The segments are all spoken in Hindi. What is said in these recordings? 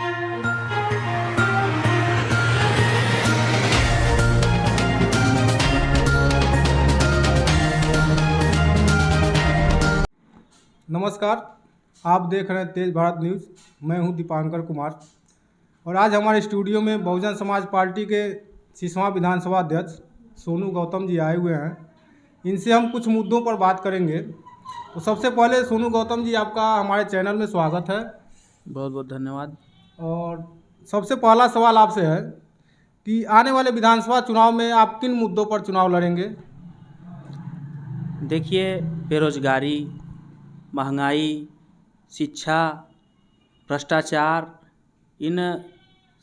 नमस्कार, आप देख रहे हैं तेज भारत न्यूज़। मैं हूं दीपांकर कुमार और आज हमारे स्टूडियो में बहुजन समाज पार्टी के 30वां विधानसभा अध्यक्ष सोनू गौतम जी आए हुए हैं। इनसे हम कुछ मुद्दों पर बात करेंगे। तो सबसे पहले सोनू गौतम जी, आपका हमारे चैनल में स्वागत है। बहुत बहुत धन्यवाद। और सबसे पहला सवाल आपसे है कि आने वाले विधानसभा चुनाव में आप किन मुद्दों पर चुनाव लड़ेंगे? देखिए, बेरोजगारी, महंगाई, शिक्षा, भ्रष्टाचार, इन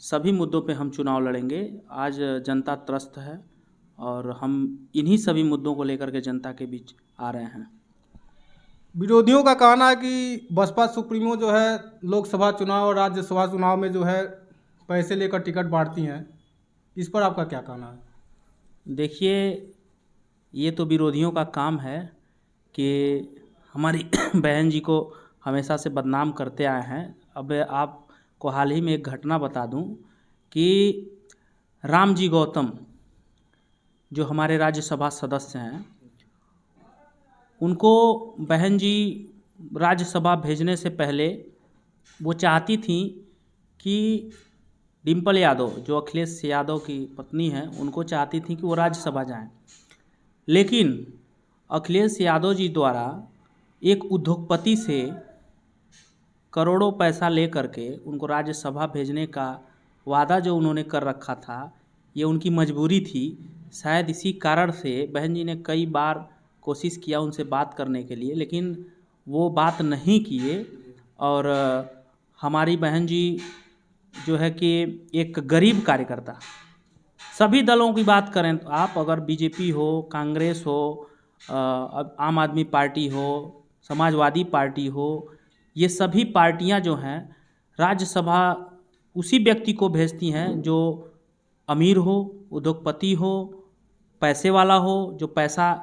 सभी मुद्दों पे हम चुनाव लड़ेंगे। आज जनता त्रस्त है और हम इन्हीं सभी मुद्दों को लेकर के जनता के बीच आ रहे हैं। विरोधियों का कहना है कि बसपा सुप्रीमो जो है लोकसभा चुनाव और राज्यसभा चुनाव में जो है पैसे लेकर टिकट बांटती हैं। इस पर आपका क्या कहना है? देखिए, ये तो विरोधियों का काम है कि हमारी बहन जी को हमेशा से बदनाम करते आए हैं। अब आपको हाल ही में एक घटना बता दूं कि राम जी गौतम जो हमारे राज्यसभा सदस्य हैं, उनको बहन जी राज्यसभा भेजने से पहले वो चाहती थी कि डिम्पल यादव जो अखिलेश यादव की पत्नी हैं, उनको चाहती थी कि वो राज्यसभा जाएं। लेकिन अखिलेश यादव जी द्वारा एक उद्योगपति से करोड़ों पैसा ले करके उनको राज्यसभा भेजने का वादा जो उन्होंने कर रखा था, ये उनकी मजबूरी थी। शायद इसी कारण से बहन जी ने कई बार कोशिश किया उनसे बात करने के लिए, लेकिन वो बात नहीं किए। और हमारी बहन जी जो है कि एक गरीब कार्यकर्ता, सभी दलों की बात करें तो आप अगर बीजेपी हो, कांग्रेस हो, आम आदमी पार्टी हो, समाजवादी पार्टी हो, ये सभी पार्टियां जो हैं राज्यसभा उसी व्यक्ति को भेजती हैं जो अमीर हो, उद्योगपति हो, पैसे वाला हो, जो पैसा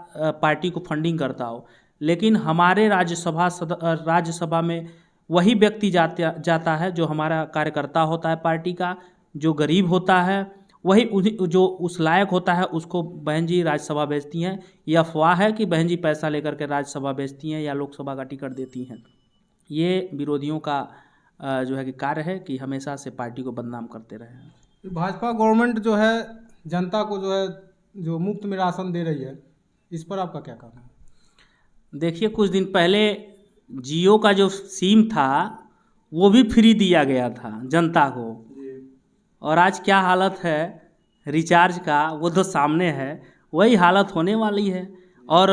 पार्टी को फंडिंग करता हो। लेकिन हमारे राज्यसभा में वही व्यक्ति जाता है जो हमारा कार्यकर्ता होता है पार्टी का, जो गरीब होता है, वही जो उस लायक होता है उसको बहन जी राज्यसभा भेजती हैं। यह अफवाह है कि बहन जी पैसा लेकर के राज्यसभा भेजती हैं या लोकसभा का टिकट देती हैं। ये विरोधियों का जो है कि कार्य है कि हमेशा से पार्टी को बदनाम करते रहे हैं। भाजपा गवर्नमेंट जो है जनता को जो है जो मुफ्त में राशन दे रही है, इस पर आपका क्या कहना है? देखिए, कुछ दिन पहले जियो का जो सिम था वो भी फ्री दिया गया था जनता को, और आज क्या हालत है रिचार्ज का वो तो सामने है। वही हालत होने वाली है। और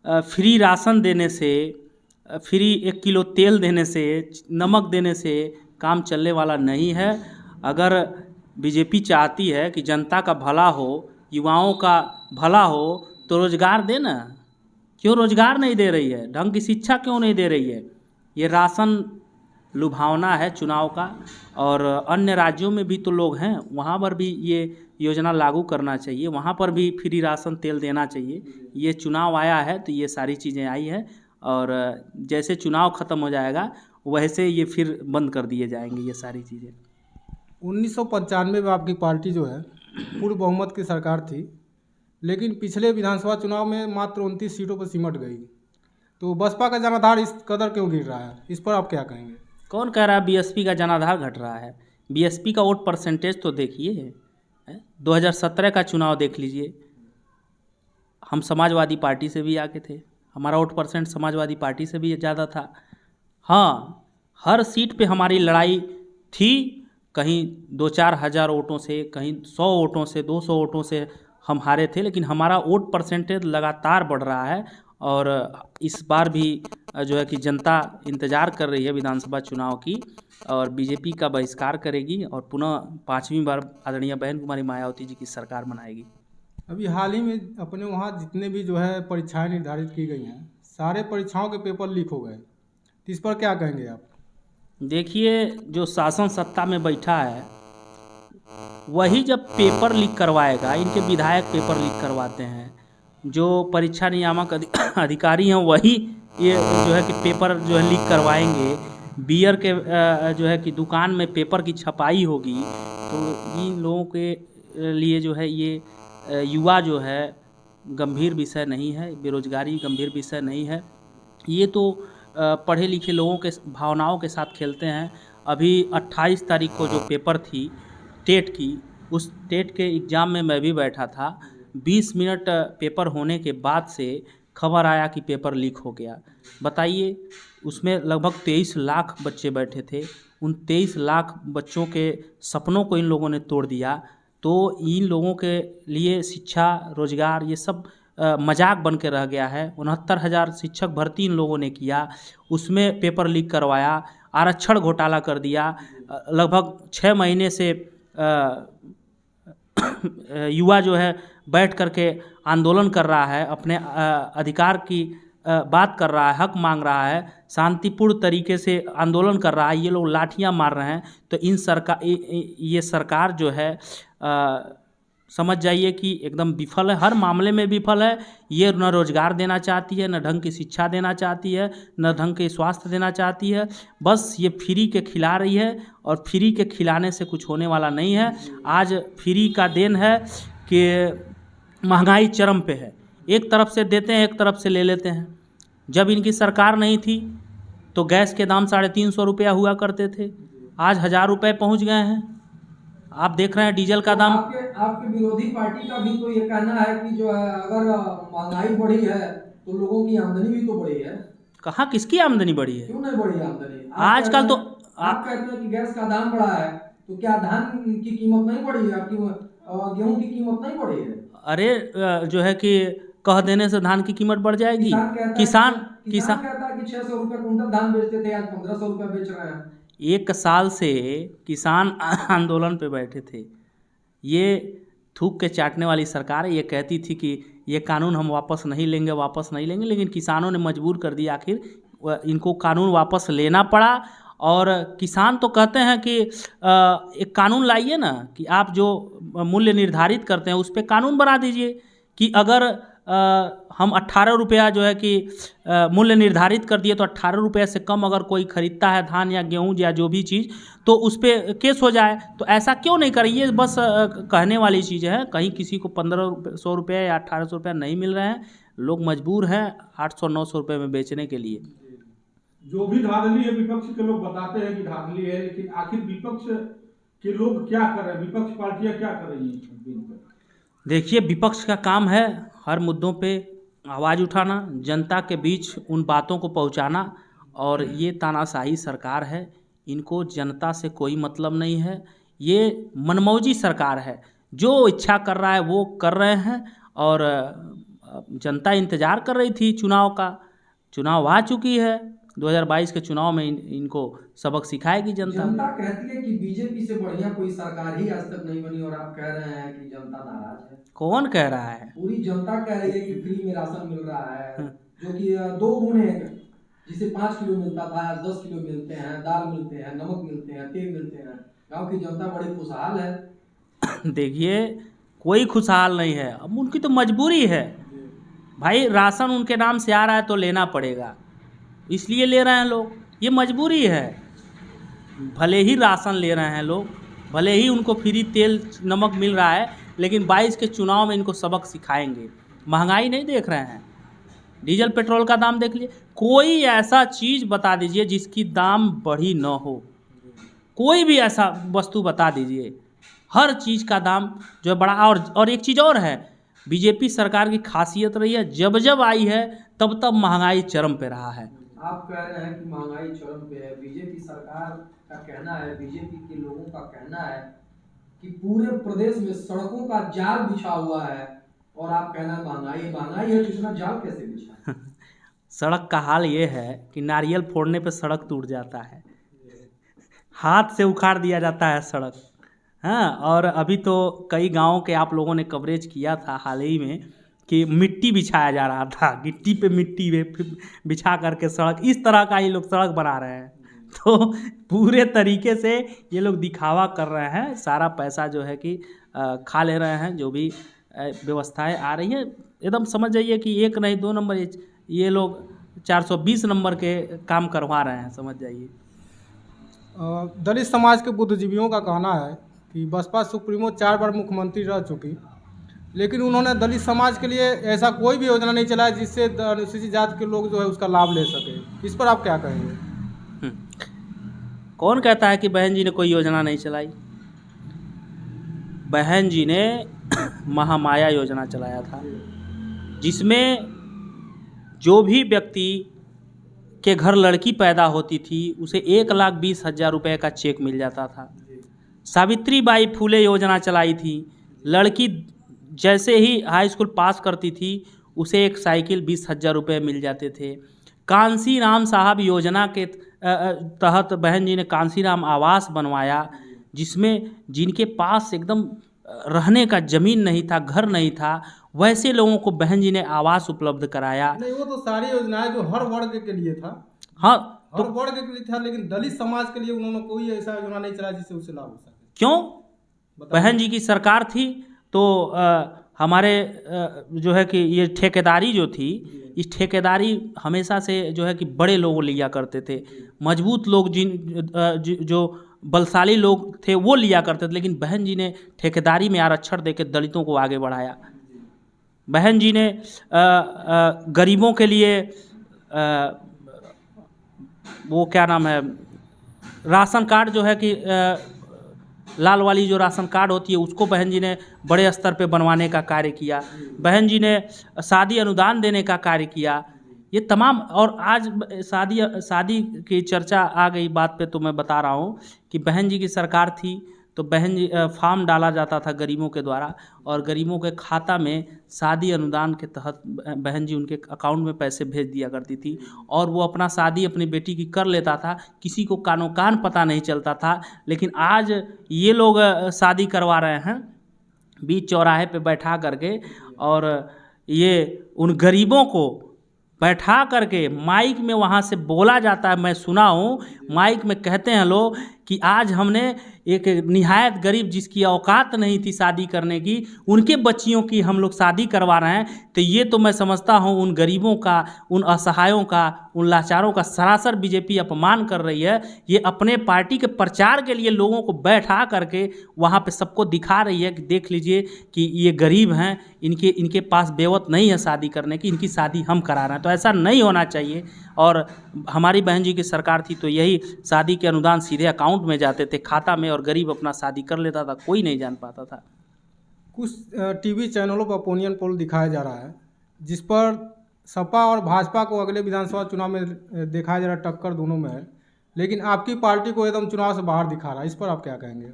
फ्री राशन देने से, फ्री 1 किलो तेल देने से, नमक देने से काम चलने वाला नहीं है। अगर बीजेपी चाहती है कि जनता का भला हो, युवाओं का भला हो, तो रोज़गार देना। क्यों रोज़गार नहीं दे रही है? ढंग की शिक्षा क्यों नहीं दे रही है? ये राशन लुभावना है चुनाव का। और अन्य राज्यों में भी तो लोग हैं, वहाँ पर भी ये योजना लागू करना चाहिए, वहाँ पर भी फ्री राशन तेल देना चाहिए। ये चुनाव आया है तो ये सारी चीज़ें आई है, और जैसे चुनाव ख़त्म हो जाएगा वैसे ये फिर बंद कर दिए जाएंगे ये सारी चीज़ें। 1995 में आपकी पार्टी जो है पूर्ण बहुमत की सरकार थी, लेकिन पिछले विधानसभा चुनाव में मात्र 29 सीटों पर सिमट गई। तो बसपा का जनाधार इस कदर क्यों गिर रहा है? इस पर आप क्या कहेंगे? कौन कह रहा है बीएसपी का जनाधार घट रहा है? बीएसपी का वोट परसेंटेज तो देखिए, 2017 का चुनाव देख लीजिए। हम समाजवादी पार्टी से भी आगे थे, हमारा वोट परसेंट समाजवादी पार्टी से भी ज़्यादा था। हाँ, हर सीट पे हमारी लड़ाई थी, कहीं 2-4 हज़ार वोटों से, कहीं 100 वोटों से, 200 वोटों से हम हारे थे, लेकिन हमारा वोट परसेंटेज लगातार बढ़ रहा है। और इस बार भी जो है कि जनता इंतज़ार कर रही है विधानसभा चुनाव की, और बीजेपी का बहिष्कार करेगी और पुनः 5वीं बार आदरणीय बहन कुमारी मायावती जी की सरकार बनाएगी। अभी हाल ही में अपने वहाँ जितने भी जो है परीक्षाएं निर्धारित की गई हैं, सारे परीक्षाओं के पेपर लीक हो गए। तो इस पर क्या कहेंगे आप? देखिए, जो शासन सत्ता में बैठा है वही जब पेपर लीक करवाएगा, इनके विधायक पेपर लीक करवाते हैं, जो परीक्षा नियामक अधिकारी हैं वही ये जो है कि पेपर जो है लीक करवाएंगे। बियर के जो है कि दुकान में पेपर की छपाई होगी, तो इन लोगों के लिए जो है ये युवा जो है गंभीर विषय नहीं है, बेरोजगारी गंभीर विषय नहीं है। ये तो पढ़े लिखे लोगों के भावनाओं के साथ खेलते हैं। अभी 28 तारीख को जो पेपर थी टेट की, उस टेट के एग्ज़ाम में मैं भी बैठा था। 20 मिनट पेपर होने के बाद से खबर आया कि पेपर लीक हो गया। बताइए, उसमें लगभग 23 लाख बच्चे बैठे थे। उन 23 लाख बच्चों के सपनों को इन लोगों ने तोड़ दिया। तो इन लोगों के लिए शिक्षा, रोजगार ये सब मजाक बन के रह गया है। 69,000 शिक्षक भर्ती इन लोगों ने किया, उसमें पेपर लीक करवाया, आरक्षण घोटाला कर दिया। लगभग 6 महीने से युवा जो है बैठ करके आंदोलन कर रहा है, अपने अधिकार की बात कर रहा है, हक मांग रहा है, शांतिपूर्ण तरीके से आंदोलन कर रहा है। ये लोग लाठियां मार रहे हैं। तो ये सरकार जो है समझ जाइए कि एकदम विफल है, हर मामले में विफल है। ये न रोजगार देना चाहती है, न ढंग की शिक्षा देना चाहती है, न ढंग के स्वास्थ्य देना चाहती है। बस ये फ्री के खिला रही है, और फ्री के खिलाने से कुछ होने वाला नहीं है। आज फ्री का देन है कि महंगाई चरम पे है। एक तरफ से देते हैं, एक तरफ से ले लेते हैं। जब इनकी सरकार नहीं थी तो गैस के दाम 350 रुपया हुआ करते थे, आज 1000 रुपये पहुँच गए हैं। आप देख रहे हैं डीजल का दाम। आपके विरोधी पार्टी का भी तो ये कहना है कि जो है अगर महंगाई बढ़ी है तो लोगों की आमदनी भी तो बढ़ी है। कहाँ, किसकी आमदनी बढ़ी है? क्यों नहीं बढ़ी आमदनी? आजकल तो आप कहते हैं कि गैस का दाम बढ़ा है, तो क्या धान की कीमत नहीं बढ़ी है? आपकी गेहूं की कीमत नहीं बढ़ी है? अरे जो है कि कह देने से धान की कीमत बढ़ जाएगी। किसान कहता है कि 600 रुपये कुंटल धान बेचते थे, आज 1500 रुपये बेच रहे हैं। 1 साल से किसान आंदोलन पे बैठे थे। ये थूक के चाटने वाली सरकार है। ये कहती थी कि ये कानून हम वापस नहीं लेंगे, लेकिन किसानों ने मजबूर कर दिया। आखिर इनको कानून वापस लेना पड़ा। और किसान तो कहते हैं कि एक कानून लाइए ना, कि आप जो मूल्य निर्धारित करते हैं उस पर कानून बना दीजिए कि अगर हम 18 रुपया जो है कि मूल्य निर्धारित कर दिए, तो 18 रुपये से कम अगर कोई खरीदता है धान या गेहूँ या जो भी चीज़, तो उस पर केस हो जाए। तो ऐसा क्यों नहीं करें? ये बस कहने वाली चीज़ है। कहीं किसी को 1500 रुपये या 1800 रुपये नहीं मिल रहे हैं, लोग मजबूर हैं 800-900 रुपये में बेचने के लिए। जो भी धांधली है, विपक्ष के लोग बताते हैं कि धांधली है, लेकिन आखिर विपक्ष के लोग क्या कर रहे हैं, विपक्ष पार्टियां क्या कर रही हैं? देखिए, विपक्ष का काम है हर मुद्दों पे आवाज़ उठाना, जनता के बीच उन बातों को पहुंचाना। और ये तानाशाही सरकार है, इनको जनता से कोई मतलब नहीं है। ये मनमौजी सरकार है, जो इच्छा कर रहा है वो कर रहे हैं। और जनता इंतज़ार कर रही थी चुनाव का। चुनाव आ चुकी है, 2022 के चुनाव में इनको सबक सिखाएगी जनता। जनता कहती है कि बीजेपी से बढ़िया कोई सरकार ही आज तक नहीं बनी, और आप कह रहे हैं कि जनता नाराज है। कौन कह रहा है? पूरी जनता कह रही है कि फ्री में राशन मिल रहा है, जो कि 2 गुने, जिसे 5 किलो मिलता था आज 10 किलो मिलते हैं, दाल मिलते हैं, नमक मिलते हैं, तेल मिलते हैं। गाँव की जनता बड़ी खुशहाल है। देखिए, कोई खुशहाल नहीं है, अब उनकी तो मजबूरी है भाई। राशन उनके नाम से आ रहा है तो लेना पड़ेगा, इसलिए ले रहे हैं लोग। ये मजबूरी है। भले ही राशन ले रहे हैं लोग, भले ही उनको फ्री तेल नमक मिल रहा है, लेकिन 22 के चुनाव में इनको सबक सिखाएंगे। महंगाई नहीं देख रहे हैं? डीजल पेट्रोल का दाम देख लिए। कोई ऐसा चीज़ बता दीजिए जिसकी दाम बढ़ी न हो, कोई भी ऐसा वस्तु बता दीजिए। हर चीज़ का दाम जो है बढ़ा। और एक चीज़ और है, बीजेपी सरकार की खासियत रही है, जब जब आई है तब तब महंगाई चरम पे रहा है। आप कह रहे हैं कि महंगाई चरम पे है। बीजेपी सरकार का कहना है, बीजेपी के लोगों का कहना है कि पूरे प्रदेश में सड़कों का जाल बिछा हुआ है, और आप कहना महंगाई है, तो इतना जाल कैसे बिछा? सड़क का हाल ये है कि नारियल फोड़ने पे सड़क टूट जाता है, हाथ से उखाड़ दिया जाता है सड़क। हाँ, और अभी तो कई गाँवों के आप लोगों ने कवरेज किया था हाल ही में कि मिट्टी बिछाया जा रहा था, गिट्टी पे मिट्टी बिछा करके सड़क, इस तरह का ये लोग सड़क बना रहे हैं। तो पूरे तरीके से ये लोग दिखावा कर रहे हैं, सारा पैसा जो है कि खा ले रहे हैं। जो भी व्यवस्थाएं आ रही हैं, एकदम समझ जाइए कि 1 नहीं 2 नंबर ये लोग 420 नंबर के काम करवा रहे हैं, समझ जाइए। दलित समाज के बुद्धिजीवियों का कहना है कि बसपा सुप्रीमो 4 बार मुख्यमंत्री रह चुकी, लेकिन उन्होंने दलित समाज के लिए ऐसा कोई भी योजना नहीं चलाया जिससे अनुसूचित जाति के लोग जो है उसका लाभ ले सके। इस पर आप क्या कहेंगे? कौन कहता है कि बहन जी ने कोई योजना नहीं चलाई? बहन जी ने महामाया योजना चलाया था, जिसमें जो भी व्यक्ति के घर लड़की पैदा होती थी उसे 1,20,000 रुपये का चेक मिल जाता था। सावित्रीबाई फुले योजना चलाई थी, लड़की जैसे ही हाई स्कूल पास करती थी उसे एक साइकिल 20,000 रुपये मिल जाते थे। कांसी राम साहब योजना के तहत बहन जी ने कांसी राम आवास बनवाया, जिसमें जिनके पास एकदम रहने का ज़मीन नहीं था, घर नहीं था, वैसे लोगों को बहन जी ने आवास उपलब्ध कराया। नहीं, वो तो सारी योजनाएं जो हर वर्ग के लिए था, हाँ, तो हर वर्ग के लिए था, लेकिन दलित समाज के लिए उन्होंने कोई ऐसा योजना नहीं चलाया जिससे उसे लाभ हो सके। क्यों? बहन जी की सरकार थी तो हमारे जो है कि ये ठेकेदारी जो थी, इस ठेकेदारी हमेशा से जो है कि बड़े लोग लिया करते थे, मजबूत लोग जो बलशाली लोग थे वो लिया करते थे, लेकिन बहन जी ने ठेकेदारी में आरक्षण देकर दलितों को आगे बढ़ाया। बहन जी ने गरीबों के लिए वो क्या नाम है, राशन कार्ड जो है कि लाल वाली जो राशन कार्ड होती है उसको बहन जी ने बड़े स्तर पे बनवाने का कार्य किया। बहन जी ने शादी अनुदान देने का कार्य किया। ये तमाम, और आज शादी की चर्चा आ गई बात पे तो मैं बता रहा हूँ कि बहन जी की सरकार थी तो बहन जी फॉर्म डाला जाता था गरीबों के द्वारा, और गरीबों के खाता में शादी अनुदान के तहत बहन जी उनके अकाउंट में पैसे भेज दिया करती थी, और वो अपना शादी अपनी बेटी की कर लेता था, किसी को कानो कान पता नहीं चलता था। लेकिन आज ये लोग शादी करवा रहे हैं बीच चौराहे पे बैठा करके, और ये उन गरीबों को बैठा करके माइक में वहाँ से बोला जाता है, मैं सुना हूँ, माइक में कहते हैं लोग कि आज हमने एक निहायत गरीब जिसकी औकात नहीं थी शादी करने की, उनके बच्चियों की हम लोग शादी करवा रहे हैं। तो ये तो मैं समझता हूँ उन गरीबों का, उन असहायों का, उन लाचारों का सरासर बीजेपी अपमान कर रही है। ये अपने पार्टी के प्रचार के लिए लोगों को बैठा करके वहाँ पे सबको दिखा रही है कि देख लीजिए कि ये गरीब हैं, इनके पास बेवत नहीं है शादी करने की, इनकी शादी हम करा रहे हैं। तो ऐसा नहीं होना चाहिए। और हमारी बहन जी की सरकार थी तो यही शादी के अनुदान सीधे अकाउंट में जाते थे खाता में, और गरीब अपना शादी कर लेता था, कोई नहीं जान पाता था। कुछ टीवी चैनलों पर ओपिनियन पोल दिखाया जा रहा है जिस पर सपा और भाजपा को अगले विधानसभा चुनाव में दिखाया जा रहा है, टक्कर दोनों में है, लेकिन आपकी पार्टी को एकदम चुनाव से बाहर दिखा रहा है। इस पर आप क्या कहेंगे?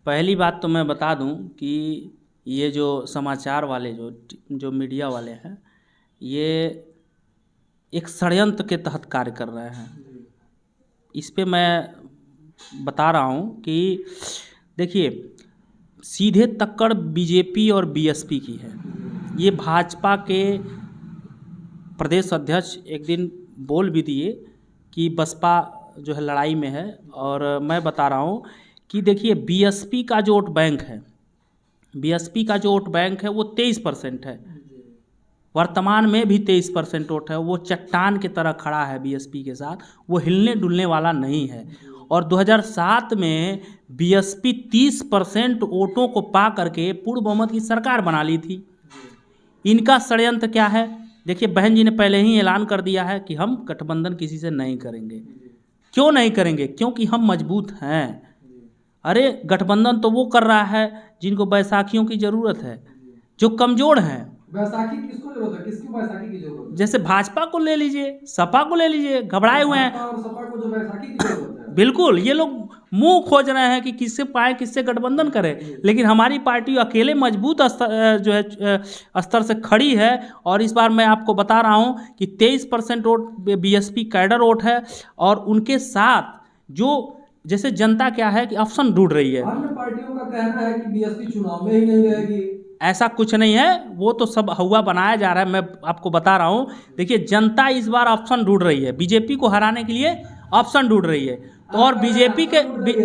पहली बात तो मैं बता दूं कि ये जो समाचार वाले जो मीडिया वाले हैं, ये एक षड्यंत्र के तहत कार्य कर रहे हैं। इस पे मैं बता रहा हूँ कि देखिए, सीधे टक्कर बीजेपी और बीएसपी की है। ये भाजपा के प्रदेश अध्यक्ष एक दिन बोल भी दिए कि बसपा जो है लड़ाई में है, और मैं बता रहा हूँ कि देखिए बीएसपी का जो वोट बैंक है, बीएसपी का जो वोट बैंक है वो 23% है, वर्तमान में भी 23% वोट है। वो चट्टान की तरह खड़ा है बीएसपी के साथ, वो हिलने डुलने वाला नहीं है। और 2007 में बीएसपी 30% वोटों को पा करके पूर्ण बहुमत की सरकार बना ली थी। इनका षड्यंत्र क्या है? देखिए, बहन जी ने पहले ही ऐलान कर दिया है कि हम गठबंधन किसी से नहीं करेंगे। क्यों नहीं करेंगे? क्योंकि हम मजबूत हैं। अरे गठबंधन तो वो कर रहा है जिनको बैसाखियों की ज़रूरत है, जो कमज़ोर हैं। बैसाखी किसको जरूरत है? किसकी बैसाखी की जरूरत है? जैसे भाजपा को ले लीजिए, सपा को ले लीजिए, घबराए हुए हैं। और सपा को जो बैसाखी की जरूरत है, बिल्कुल, ये लोग मुंह खोज रहे हैं कि किससे पाए, किससे गठबंधन करें। लेकिन हमारी पार्टी अकेले मजबूत स्तर से खड़ी है। और इस बार मैं आपको बता रहा हूं कि 23% वोट बीएसपी कैडर वोट है, और उनके साथ जो जैसे जनता क्या है कि ऑप्शन ढूंढ रही है। अन्य पार्टियों का कहना है कि बीएसपी चुनाव में ही नहीं रहेगी। ऐसा कुछ नहीं है, वो तो सब हवा बनाया जा रहा है। मैं आपको बता रहा हूँ, देखिए जनता इस बार ऑप्शन ढूंढ रही है, बीजेपी को हराने के लिए ऑप्शन ढूंढ रही है। तो और बीजेपी के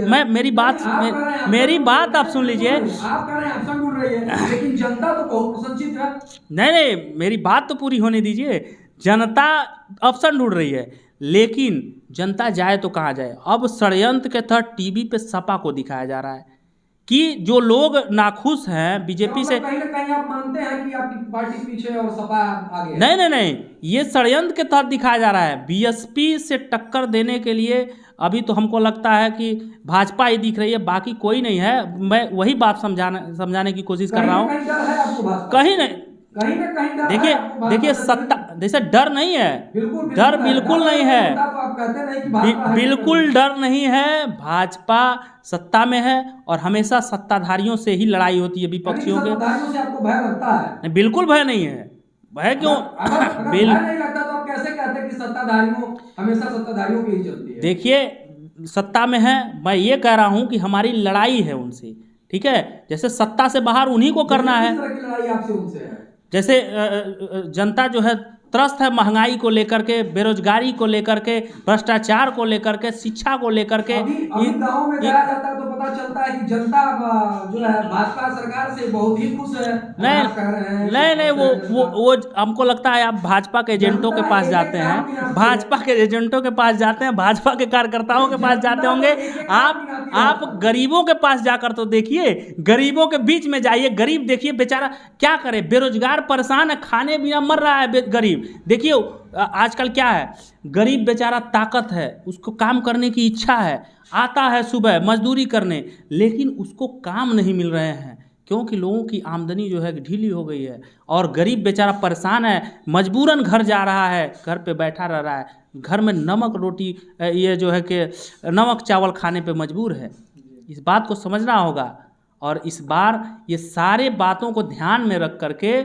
मैं मेरी बात आप सुन लीजिए। आप कह रहे हैं ऑप्शन ढूंढ रही है, लेकिन जनता तो बहुत प्रसन्नचित है। नहीं, मेरी बात तो पूरी होने दीजिए। जनता ऑप्शन ढूंढ रही है, लेकिन जनता जाए तो कहाँ जाए। अब षड्यंत्र के तहत टीवी पे सपा को दिखाया जा रहा है कि जो लोग नाखुश हैं बीजेपी से। कहीं ना कहीं आप मानते हैं कि आपकी पार्टी पीछे और सपा आगे है? नहीं नहीं नहीं, ये षड्यंत्र के तहत दिखाया जा रहा है। बीएसपी से टक्कर देने के लिए अभी तो हमको लगता है कि भाजपा ही दिख रही है, बाकी कोई नहीं है। मैं वही बात समझाने की कोशिश कर रहा हूँ। कहीं डर है आपको भाजपा? कहीं नहीं, कहीं ना कहीं डर देखिए है आपको देखिए भाजपा से? सत्ता जैसे डर नहीं है, डर बिल्कुल नहीं है, तो आप कहते नहीं कि भाजपा है। बिल्कुल डर नहीं है। भाजपा सत्ता में है और हमेशा सत्ताधारियों से ही लड़ाई होती है, विपक्षियों के। सत्ताधारियों से आपको भय लगता है? नहीं, बिल्कुल भय नहीं है। भय क्यों? अगर भय नहीं लगता तो आप कैसे कहते हैं कि सत्ताधारियों हमेशा सत्ताधारियों की ही चलती है? देखिए सत्ता में है, मैं ये कह रहा हूँ कि हमारी लड़ाई है उनसे, ठीक है। जैसे सत्ता से बाहर उन्हीं को करना है। किस तरह की लड़ाई आपसे उनसे है? जैसे जनता जो है त्रस्त है महंगाई को लेकर के, बेरोजगारी को लेकर के, भ्रष्टाचार को लेकर के, शिक्षा को लेकर के। अभी गांव में जाया जाता है तो पता चलता है कि जनता जो है भाजपा सरकार से बहुत ही खुश है। नहीं, वो हमको लगता है आप भाजपा के एजेंटों के पास जाते हैं, भाजपा के एजेंटों के पास जाते हैं, भाजपा के कार्यकर्ताओं के पास जाते होंगे। आप गरीबों के पास जाकर तो देखिए, गरीबों के बीच में जाइए। गरीब देखिए बेचारा क्या करे, बेरोजगार परेशान है, खाने बिना मर रहा है गरीब। देखिए आजकल क्या है, गरीब बेचारा ताकत है, उसको काम करने की इच्छा है, आता है सुबह मजदूरी करने, लेकिन उसको काम नहीं मिल रहे हैं क्योंकि लोगों की आमदनी जो है ढीली हो गई है। और गरीब बेचारा परेशान है, मजबूरन घर जा रहा है, घर पे बैठा रह रहा है, घर में नमक रोटी ये जो है कि नमक चावल खाने पे मजबूर है। इस बात को समझना होगा। और इस बार ये सारे बातों को ध्यान में रख करके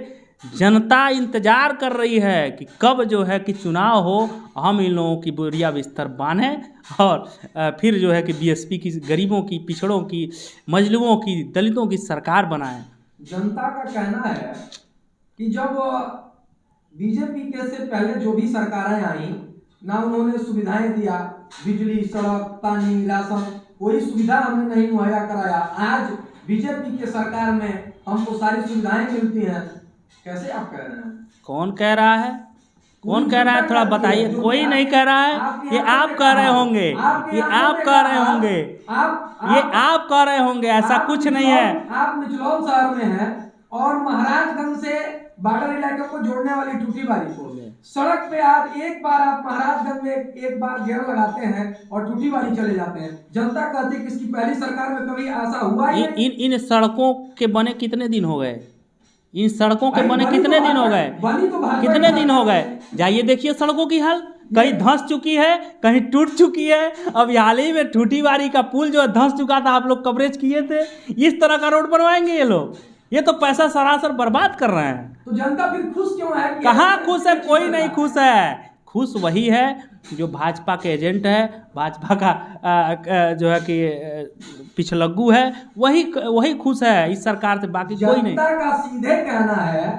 जनता इंतजार कर रही है कि कब जो है कि चुनाव हो, हम इन लोगों की बोरिया बिस्तर बांधें और फिर जो है कि बीएसपी की, गरीबों की, पिछड़ों की, मजलूमों की, दलितों की सरकार बनाएं। जनता का कहना है कि जब बीजेपी के से पहले जो भी सरकारें आई ना उन्होंने सुविधाएं दिया, बिजली, सड़क, पानी, राशन, कोई सुविधा हमने नहीं मुहैया कराया। आज बीजेपी के सरकार में हमको सारी सुविधाएं मिलती हैं। कैसे आप कह रहे हैं? कौन कह रहा है? कौन कह रहा है? थोड़ा बताइए। कोई नहीं कह रहा है, ये आप कह रहे होंगे, ये आप कह रहे होंगे, ये आप कह रहे होंगे, ऐसा कुछ नहीं है। आप निचलौल शहर में हैं और महाराजगंज से बॉर्डर इलाके को जोड़ने वाली टूटीबारी को सड़क पे आज एक बार आप महाराजगंज में एक बार घेरा लगाते हैं और टूटीबारी चले जाते हैं। जनता कहती है कि इसकी पहली सरकार में कभी ऐसा हुआ ही नहीं। इन सड़कों के बने कितने दिन हो गए? इन सड़कों के बने कितने दिन हो गए? कितने दिन हो गए? जाइए देखिए सड़कों की हाल, कहीं धंस चुकी है, कहीं टूट चुकी है। अब हाल ही में टूटीबारी का पुल जो धंस चुका था, आप लोग कवरेज किए थे। इस तरह का रोड बनवाएंगे ये लोग? ये तो पैसा सरासर बर्बाद कर रहे हैं। तो जनता फिर खुश क्यों है? कहाँ खुश है? कोई नहीं खुश है। खुश वही है जो भाजपा के एजेंट है, भाजपा का जो है कि पिछलग्गू है, वही खुश है इस सरकार से, बाकी कोई नहीं। जनता का सीधे कहना है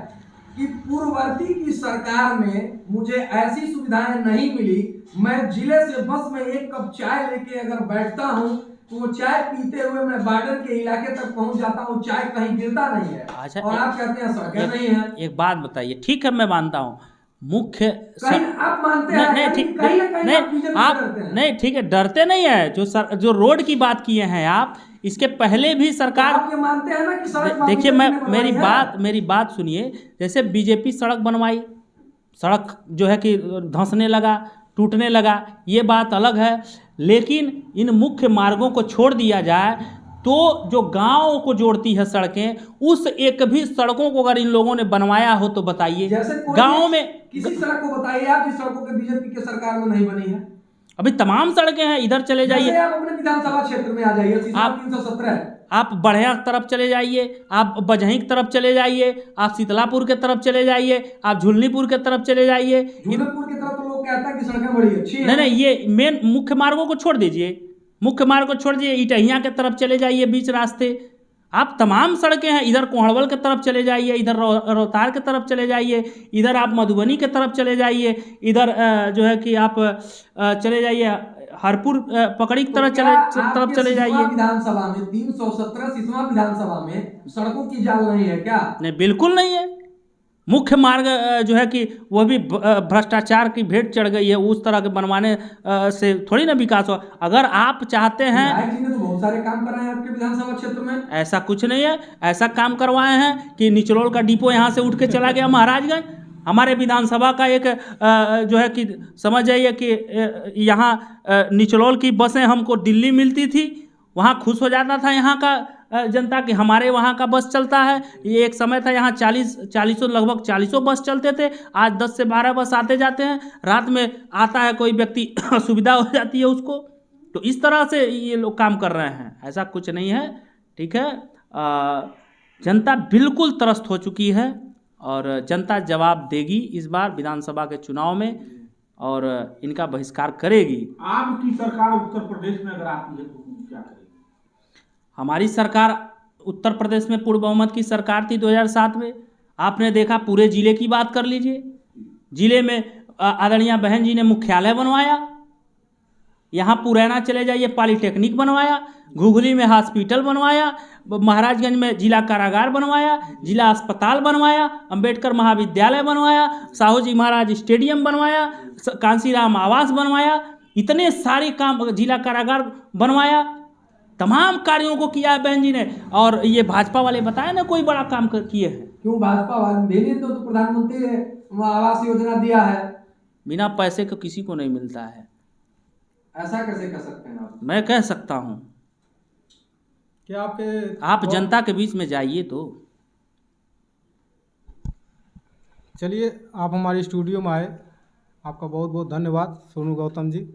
कि पूर्ववर्ती की सरकार में मुझे ऐसी सुविधाएं नहीं मिली। मैं जिले से बस में एक कप चाय लेके अगर बैठता हूँ तो वो चाय पीते हुए मैं बॉर्डर के इलाके तक पहुंच जाता हूँ, चाय कहीं गिरता नहीं है। अच्छा, और आप कहते हैं सड़कें नहीं है। एक बात बताइए, ठीक है मैं मानता हूँ मुख्य आप मानते हैं नहीं, ठीक नहीं, ठीक है, डरते नहीं है। जो रोड की बात किए हैं आप, इसके पहले भी सरकार, आप ये मानते हैं ना कि सड़क, देखिए मेरी बात सुनिए। जैसे बीजेपी सड़क बनवाई, सड़क जो है कि धंसने लगा, टूटने लगा, ये बात अलग है। लेकिन इन मुख्य मार्गों को छोड़ दिया जाए तो जो गाँव को जोड़ती है सड़कें, उस एक भी सड़कों को अगर इन लोगों ने बनवाया हो तो बताइए। गाँव में किसी सड़क को बताइए आप जिस सड़कों के बीजेपी के सरकार में नहीं बनी है। अभी तमाम सड़कें हैं, इधर चले जाइए, आप अपने विधानसभा क्षेत्र में आ जाइए, 317, आप बढ़िया तरफ चले जाइए, आप बजही की तरफ चले जाइए, आप शीतलापुर के तरफ चले जाइए, आप झुलनीपुर के तरफ चले जाइए। झुलनीपुर की तरफ तो लोग कहता है कि सड़कें बड़ी अच्छी हैं। नहीं, ये मेन मुख्य मार्गों को छोड़ दीजिए, मुख्य मार्ग को छोड़ दीजिए, इटहिया के तरफ चले जाइए, बीच रास्ते आप तमाम सड़कें हैं। इधर कोहड़वल के तरफ चले जाइए, इधर रोहतार के तरफ चले जाइए, इधर आप मधुबनी के तरफ चले जाइए, इधर जो है कि आप चले जाइए हरपुर पकड़ी की तरफ चले जाइए। विधानसभा में 317 विधानसभा में सड़कों की जाल नहीं है क्या? नहीं, बिल्कुल नहीं है, मुख्य मार्ग जो है कि वह भी भ्रष्टाचार की भेंट चढ़ गई है, उस तरह के बनवाने से थोड़ी ना विकास हो। अगर आप चाहते हैं, विधायक जी ने तो बहुत सारे काम कराए हैं आपके विधानसभा क्षेत्र में। ऐसा कुछ नहीं है, ऐसा काम करवाए हैं कि निचलोल का डिपो यहाँ से उठ के चला गया महाराजगंज। हमारे विधानसभा का एक जो है कि समझ जाइए कि यहाँ निचलोल की बसें हमको दिल्ली मिलती थी, वहाँ खुश हो जाता था यहाँ का जनता कि हमारे वहाँ का बस चलता है। ये एक समय था यहाँ 40 लगभग 40 बस चलते थे, आज 10 से 12 बस आते जाते हैं। रात में आता है कोई व्यक्ति सुविधा हो जाती है उसको। तो इस तरह से ये लोग काम कर रहे हैं, ऐसा कुछ नहीं है। ठीक है, जनता बिल्कुल त्रस्त हो चुकी है और जनता जवाब देगी इस बार विधानसभा के चुनाव में और इनका बहिष्कार करेगी। आपकी सरकार उत्तर प्रदेश में अगर आती है तो क्या करेगी? हमारी सरकार उत्तर प्रदेश में पूर्ण बहुमत की सरकार थी 2007 में। आपने देखा, पूरे जिले की बात कर लीजिए, जिले में आदरणीय बहन जी ने मुख्यालय बनवाया, यहाँ पुरैना चले जाइए पॉलिटेक्निक बनवाया, घुघली में हॉस्पिटल बनवाया, महाराजगंज में जिला कारागार बनवाया, जिला अस्पताल बनवाया, अंबेडकर महाविद्यालय बनवाया, साहू जी महाराज स्टेडियम बनवाया, कांसीराम आवास बनवाया, इतने सारे काम, जिला कारागार बनवाया, तमाम कार्यों को किया है बहन जी ने। और ये भाजपा वाले बताए ना कोई बड़ा काम किए हैं? क्यों भाजपा वाले ने तो प्रधानमंत्री आवास योजना दिया है। बिना पैसे को किसी को नहीं मिलता है। ऐसा कैसे कह सकते हैं आप? मैं कह सकता हूँ कि आप जनता के बीच में जाइए तो। चलिए, आप हमारे स्टूडियो में आए, आपका बहुत बहुत धन्यवाद सोनू गौतम जी।